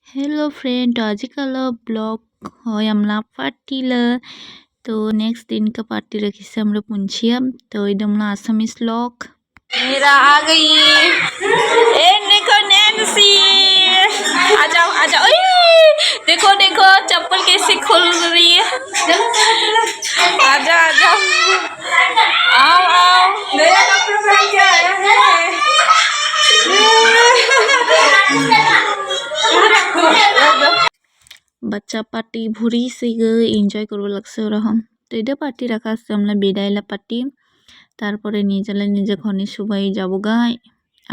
Hello friend, तो आज का ब्लॉग হয় আমরা পার্টিলা। तो नेक्स्ट दिन का पार्टी रखी से हमरा पुंछिया तो एकदम आसामीज लॉक मेरा आ गई। ए देखो नैन्सी, आ जाओ आ जाओ। देखो देखो चप्पल कैसे खुल रही है। आ जाओ आ जाओ, आओ आओ। नया कपड़ा पहन के आया है। बच्चा पार्टी भूरी से एनजय करब লাগছে ওরকম। তো এটা পার্টি রাখা আছে আমরা বিদায়লা পার্টি। তারপরে নিজে ঘরে সবাই যাব গায়।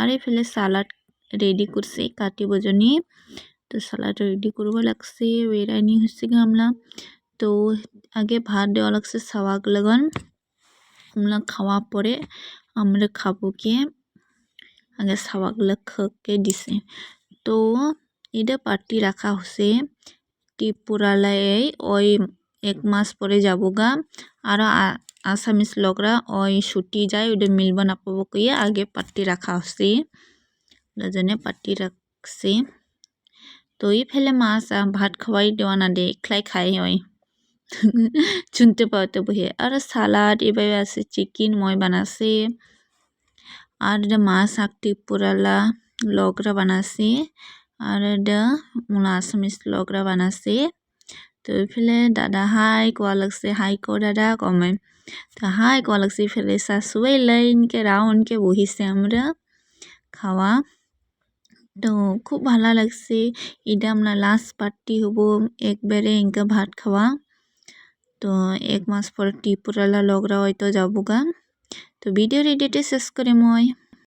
আর এফালে সালাড রেডি করছে কাটিব জনি। তো সালাড রেডি করব লাগছে বেরানি হচ্ছে আমরা। তো আগে ভাত দেওয়া লাগছে সাওয়াগ লগন। আমরা খাওয়া পরে আমরা খাবো কে আগে সাওয়াগ লখকে দিছে। তো এটা পার্টি রাখা হচ্ছে ত্রিপুরালায় ওই 1 মাস পরে যাবোগা। আর আসামিস লগরা ওই ছুটি যায় ওদের মিলব না পাবো কইয়া আগে পার্টি রাখা হচ্ছে। দুজনে পার্টি রাখছে। তো এই ফেলে মাছ ভাত খাওয়াই দেওয়া না দে একলাই খাই হয়। শুনতে পাওয়াতে বহে আর সালাড এভাবে আছে চিকেন মই বানাছে। আর মাছ শাক ত্রিপুরালা লগরা বানাছে। আর আসামিস লগরা বানাছে। তো এফালে দাদা হাই কোয়া লাগছে, হাই কো দাদা কমে। তো হাই কোয়া লাগছে এফালে শাশুড়ি লাইনকে রাউন্ডকে বহিছে আমরা খাওয়া। তো খুব ভালো লাগছে। এটা আমরা লাস্ট পার্টি হব একবারে ইনকা ভাত খাওয়া। তো 1 মাস পর ত্রিপুরালা লগরা হয়তো যাবোগা। তো ভিডিও এডিটে শেষ করে মই।